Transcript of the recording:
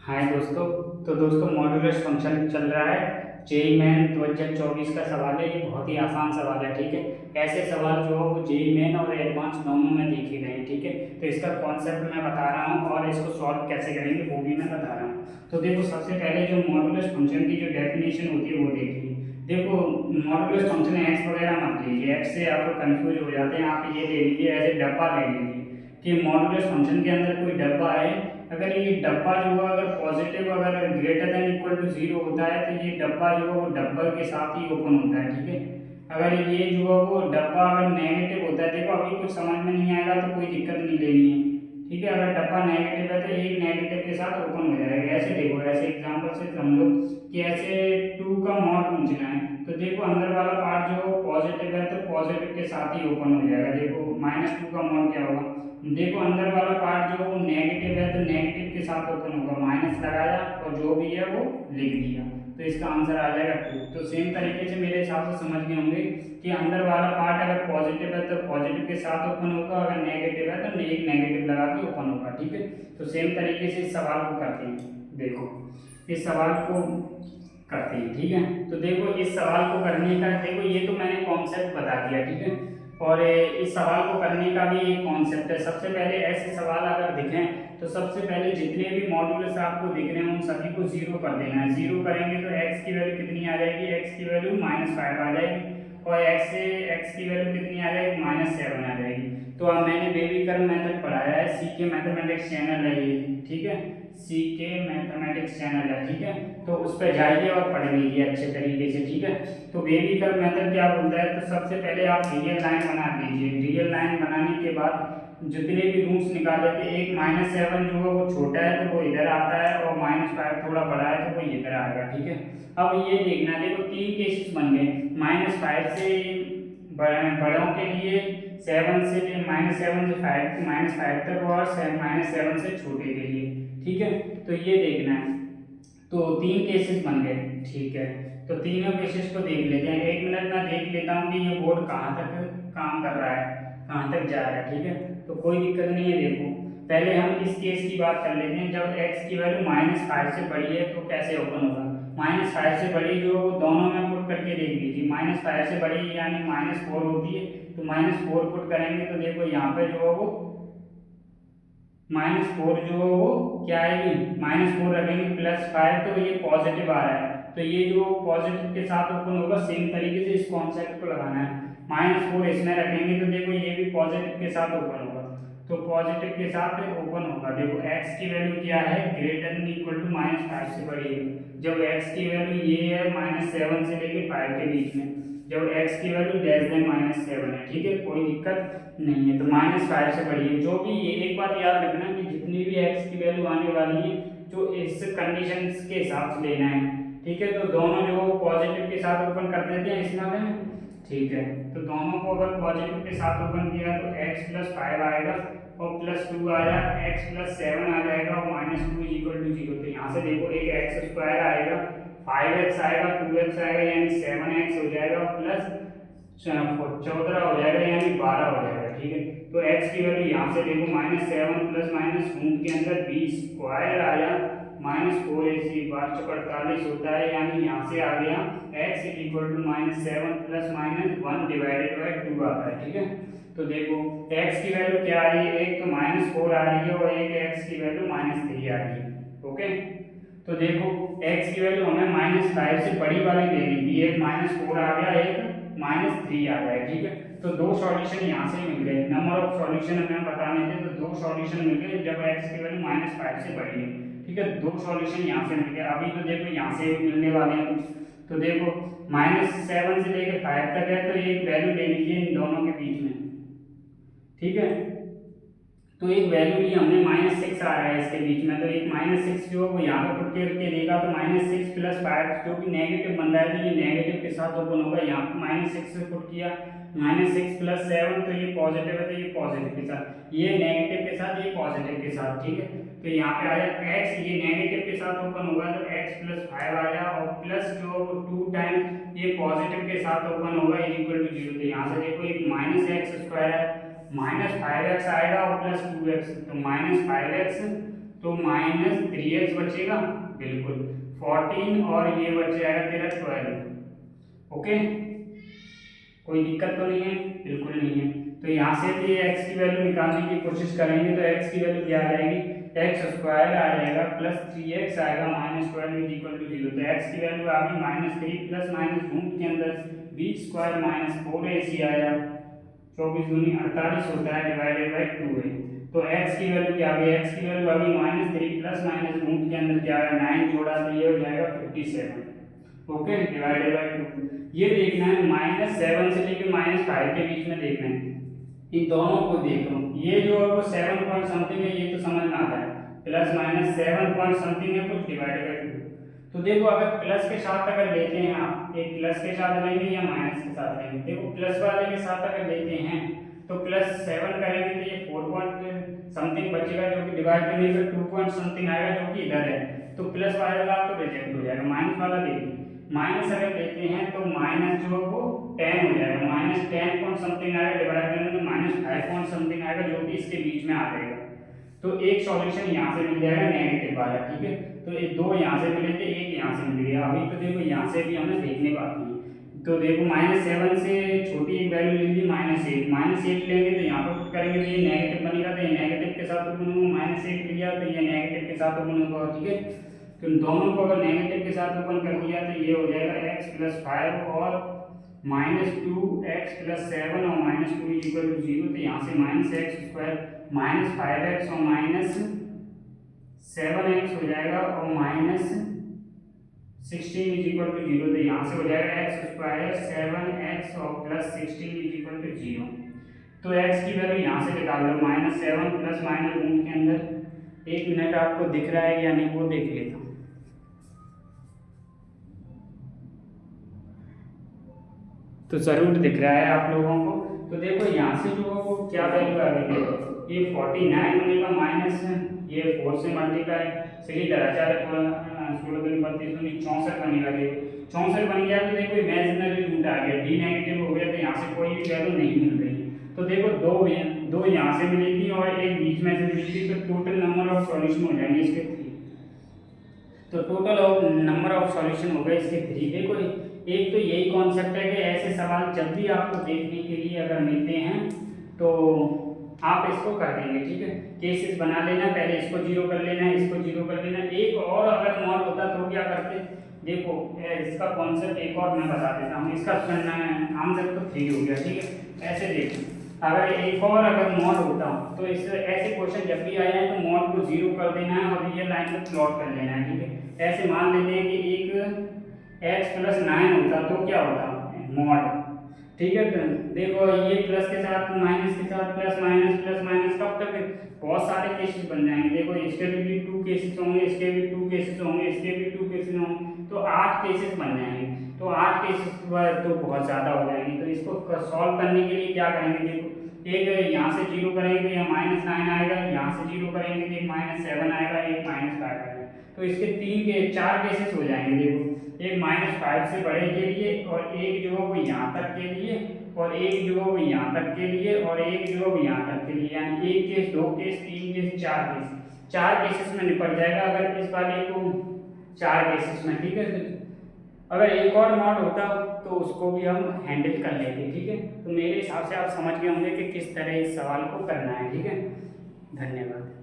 हाय दोस्तों। तो दोस्तों मॉड्यूलस फंक्शन चल रहा है। जेई मेन 2024 का सवाल है। ये बहुत ही आसान सवाल है, ठीक है। ऐसे सवाल जो है वो जेई मेन और एडवांस दोनों में देखे गए हैं, ठीक है। तो इसका कॉन्सेप्ट मैं बता रहा हूँ और इसको सॉल्व कैसे करेंगे वो भी मैं बता रहा हूँ। तो देखो, सबसे पहले जो मॉड्यूलस फंक्शन की जो डेफिनेशन होती है वो देखिए। देखो, मॉड्यूलस फंक्शन एक्स वगैरह मत लीजिए, एक्स से आप कंफ्यूज हो जाते हैं। आप ये ले लीजिए, ऐसे डब्बा ले लीजिए कि मॉड्यूलस फंक्शन के अंदर कोई डब्बा है। अगर ये डब्बा जो है अगर पॉजिटिव अगर greater than equal to zero होता है तो ये डब्बा जो है वो डब्बल के साथ ही ओपन होता है, ठीक है। अगर ये जो है वो डब्बा अगर नेगेटिव होता है, देखो अभी कुछ समझ में नहीं आएगा तो कोई दिक्कत नहीं लेनी है, ठीक है। अगर डब्बा नेगेटिव है तो एक नेगेटिव के साथ ओपन हो जाएगा। ऐसे देखो, ऐसे एग्जांपल से समझो कि ऐसे टू का मॉड पूछना है तो देखो अंदर वाला पार्ट जो पॉजिटिव है तो पॉजिटिव के साथ ही ओपन हो जाएगा। देखो -2 का मॉड क्या होगा, देखो अंदर वाला पार्ट जो वो नेगेटिव है तो नेगेटिव के साथ ओपन होगा, माइनस लगाया और जो भी है वो लिख दिया, तो इसका आंसर आ जाएगा 2। तो सेम तरीके से मेरे हिसाब से समझ गए होंगे कि अंदर वाला पार्ट अगर पॉजिटिव है तो पॉजिटिव के साथ ओपन होगा, अगर नेगेटिव है तो एक नेगेटिव लगा के ओपन होगा, ठीक है। तो सेम तरीके से इस सवाल को करते हैं। देखो, इस सवाल को करते हैं, ठीक है। तो देखो, इस सवाल को करने का, देखो ये तो मैंने कॉन्सेप्ट बता दिया, ठीक है। और इस सवाल को करने का भी एक कॉन्सेप्ट है। सबसे पहले ऐसे सवाल अगर दिखें तो सबसे पहले जितने भी मॉड्यूलस आपको दिख रहे हैं उन सभी को जीरो कर देना है। जीरो करेंगे तो एक्स की वैल्यू कितनी आ जाएगी, एक्स की वैल्यू -5 आ जाएगी, और एक्स की वैल्यू कितनी आ जाएगी, -7 आ जाएगी। तो अब मैंने बेबी कर्व मेथड पढ़ाया है, सी के मैथमेटिक्स चैनल है ये, ठीक है। सी के मैथमेटिक्स चैनल है, ठीक है। तो उस पर जाइए और पढ़ लीजिए अच्छे तरीके से, ठीक है। तो बेबी कर्व मेथड क्या बोलता है, तो सबसे पहले आप रियल लाइन बना दीजिए। रियल लाइन बनाने के बाद जितने भी रूट्स निकाले थे, एक -7 जो है वो छोटा है तो वो इधर आता है, और -5 थोड़ा बड़ा है तो वो इधर आएगा, ठीक है। अब ये देखना, देखो तीन केसेस बन गए, -5 से बड़ों के लिए, 7 से -7 से 5 तक, और -7 से छोटे के लिए, ठीक है। तो ये देखना है। तो तीन केसेस बन गए, ठीक है। तो तीनों केसेस को देख लेते हैं। एक मिनट में देख लेता हूँ कि ये बोर्ड कहाँ तक काम कर रहा है, कहाँ तक जा रहा है, ठीक है। तो कोई दिक्कत नहीं है। देखो, पहले हम इस केस की बात कर लेते हैं। जब x की वैल्यू -5 से बड़ी है तो कैसे ओपन होगा। -5 से बड़ी जो दोनों में पुट करके देख लीजिए। -5 से बड़ी यानी -4 होती है, तो -4 पुट करेंगे तो देखो यहाँ पे जो है वो -4 जो है वो क्या आएगी, -4 रखेंगे +5, तो ये पॉजिटिव आ रहा है, तो ये जो पॉजिटिव के साथ ओपन होगा। सेम तरीके से इस कॉन्सेप्ट को लगाना है। -4 इसमें रखेंगे तो देखो ये भी पॉजिटिव के साथ ओपन होगा, तो पॉजिटिव के साथ ओपन होगा। देखो x की वैल्यू क्या है, ग्रेटर देन इक्वल टू -5 से बड़ी है। जब x की वैल्यू ये है -7 से लेके 5 के बीच में, जब x की वैल्यू लेस देन -7 है, ठीक है, कोई दिक्कत नहीं है। तो -5 से बड़ी है जो भी, ये एक बात याद रखना कि जितनी भी x की वैल्यू आने वाली है जो इस कंडीशन के हिसाब से लेना है, ठीक है। तो दोनों जो पॉजिटिव के साथ ओपन कर देते हैं इस मामले में, ठीक है। तो दोनों को अगर पॉजिटिव के साथ ओपन किया तो x+5 आएगा, और +2 आया, x+7 आ जाएगा, और -2 = 0। तो यहाँ से देखो एक x² आएगा, 5x आएगा, 2x आएगा, यानी 7x हो जाएगा, प्लस 14 हो जाएगा, यानी 12 हो जाएगा, ठीक है। तो x की वैल्यू यहाँ से देखो, -7 प्लस माइनस रूट के अंदर 20 आया, -4 AC 12 होता है, यानी यहाँ से आ गया x =-7 plus minus 1 divided by 2 आता है, ठीक है। तो देखो x की वैल्यू क्या आ रही है, एक तो -4 आ रही है और एक x की वैल्यू -3 आ रही है, ओके। तो देखो x की वैल्यू हमें -5 से बड़ी वाली लेनी थी, एक -4 आ गया, एक -3 आ गया, ठीक है। तो दो सॉल्यूशन यहाँ से मिल गए। नंबर ऑफ सॉल्यूशन हमें बताने थे, तो दो सॉल्यूशन मिल गए जब x की वैल्यू -5 से बड़ी है, ठीक है। दो सॉल्यूशन यहाँ से मिल गए। अभी तो देखो यहाँ से भी मिलने वाले हैं कुछ। तो देखो -7 से लेकर 5 तक है, तो एक वैल्यू ले लीजिए इन दोनों के बीच में, ठीक है। तो एक वैल्यू ली हमने, -6 आ रहा है इसके बीच में, तो एक -6 जो वो यहाँ पे पुट करके देगा, तो -6 प्लस 5 जो कि नेगेटिव बन रहा है, तो ये नेगेटिव के साथ ओपन होगा। यहाँ पे -6 से पुट किया, -6 प्लस 7, तो ये पॉजिटिव है, तो ये पॉजिटिव के साथ, ये नेगेटिव के साथ, ये पॉजिटिव के साथ, ठीक है। तो यहाँ पे आया x, ये नेगेटिव के साथ ओपन होगा तो x+5 आया, और प्लस जो 2 टाइम ये पॉजिटिव के साथ ओपन होगा =0। तो यहाँ से देखो एक -x² है, -5x आएगा और +2x, तो -5x तो -3x बचेगा, बिल्कुल 14 और ये बच जाएगा तेरा 12। ओके, कोई दिक्कत तो नहीं है? बिल्कुल नहीं है। तो यहाँ से भी x की वैल्यू निकालने की कोशिश करेंगे तो x की वैल्यू क्या आ जाएगी, एक्स स्क्वायर आ जाएगा प्लस 3x आएगा -12 इज इक्वल टू 0। तो x की वैल्यू आ गई -3 प्लस माइनस रूट के अंदर b स्क्वायर -4ac आया, 24 दूनी 48 होता है, डिवाइडेड बाई 2 है। तो x की वैल्यू क्या आ गई, x की वैल्यू आ गई -3 प्लस माइनस रूट के अंदर क्या है 9 जोड़ा तो ये हो जाएगा 57। Okay, divided by 2। ये देखना है -7 से लेकर -5 के बीच में देखना है, इन दोनों को देख लो। ये जो है वो 7 पॉइंट समथिंग है, ये तो समझ में आता है, प्लस माइनस 7 पॉइंट समथिंग है कुछ, डिवाइडेड बाई 2। तो देखो अगर प्लस के साथ अगर लेते हैं आप, एक प्लस के साथ लेंगे या माइनस के साथ लेंगे, देखो प्लस वाले के साथ अगर लेते हैं तो +7 करेंगे तो ये 4 पॉइंट समथिंग बचेगा जो कि डिवाइड करने पर 2 पॉइंट समथिंग आएगा जो कि इधर है। तो प्लस वाला तो रिजेक्ट हो जाएगा, माइनस वाला देखिए, माइनस अगर लेते हैं तो माइनस जो है वो 10 हो जाएगा, -10 पॉइंट समथिंग आएगा, डिवाइड करने में -5 पॉइंट समथिंग आएगा जो कि इसके बीच में आ जाएगा। तो एक सॉल्यूशन यहाँ से मिल जाएगा नेगेटिव वाला, ठीक है। तो ये दो यहाँ से मिले थे, एक यहाँ से मिल गया। अभी तो देखो यहाँ से भी हमें देखने बाकी है। तो देखो -7 से छोटी एक वैल्यू ले ली -8 लेंगे तो यहाँ पर पुट करेंगे तो ये नेगेटिव बनेगा, तो ये नेगेटिव के साथ ओपन होगा, -8 लिया तो ये नेगेटिव के साथ ओपन होगा, ठीक है। तो दोनों को अगर नेगेटिव के साथ ओपन कर दिया तो ये हो जाएगा x + 5 और -2x + 7 और -2 = 0। तो यहाँ से -x² -5x और -7x हो जाएगा और -16 = 0। तो यहाँ से हो जाएगा x² 7x और +16 = 0। तो x की वैल्यू यहाँ से निकाल लो, -7 प्लस माइनस रूट के अंदर। 1 मिनट आपको दिख रहा है या नहीं वो देख लेता हूँ। तो ज़रूर दिख रहा है आप लोगों को। तो देखो यहाँ से जो क्या वैल्यू आ गई है, ये 49 बनेगा, माइनस ये 4 से मल्टीप्लाई, सीधी तरह 16 दूनी 32 दूनी 64 बनेगा। देखो 64 बन गया तो देखो इमेजिनरी रूट आ गया, डी नेगेटिव हो गया, तो यहाँ से कोई भी वैल्यू नहीं मिल रही। तो देखो दो यहाँ से मिली थी और एक बीच में से मिली थी, तो टोटल नंबर ऑफ सॉल्यूशन हो जाएंगे इसके 3। तो टोटल नंबर ऑफ सॉल्यूशन हो गए इसके 3। देखो एक तो यही कॉन्सेप्ट है कि ऐसे सवाल जब भी आपको देखने के लिए अगर मिलते हैं तो आप इसको कर देंगे, ठीक है। केसेस बना लेना, पहले इसको 0 कर लेना, इसको 0 कर लेना। एक और अगर मॉड होता तो क्या करते, देखो इसका कॉन्सेप्ट एक और मैं बता देता हूँ, इसका आंसर तो 3 हो गया, ठीक है। ऐसे देखो अगर एक और अगर मॉड होता तो इस ऐसे क्वेश्चन जब भी आए हैं तो मॉड को 0 कर देना है और रियल लाइन में प्लॉट कर लेना है, ठीक है। ऐसे मान लेते हैं कि एक x + 9 होता तो क्या होता मॉड, ठीक है। तो देखो ये प्लस के साथ माइनस के साथ प्लस माइनस कब तक बहुत सारे केसेस बन जाएंगे। देखो इसके भी 2 केसेस होंगे, इसके भी 2 केसेस होंगे, इसके भी 2 केसेस होंगे, तो 8 केसेस बन जाएंगे। तो 8 केसेस तो बहुत ज़्यादा हो जाएंगे। तो इसको सॉल्व करने के लिए क्या करेंगे, देखो एक यहाँ से 0 करेंगे तो यहाँ -9 आएगा, यहाँ से 0 करेंगे तो एक -7 आएगा, एक -5 आएगा। तो इसके 4 केसेस हो जाएंगे। देखो एक -5 से बड़े के लिए और एक जो है वो यहाँ तक के लिए और एक जो है वो यहाँ तक के लिए और एक जो है वो यहाँ तक के लिए, यानी 1 case 2 case 3 case 4 case 4 cases में निपट जाएगा अगर इस वाले को 4 केसेस में, ठीक है। अगर एक और मॉड होता तो उसको भी हम हैंडल कर लेते, ठीक है। तो मेरे हिसाब से आप समझ गए होंगे कि किस तरह इस सवाल को करना है, ठीक है। धन्यवाद।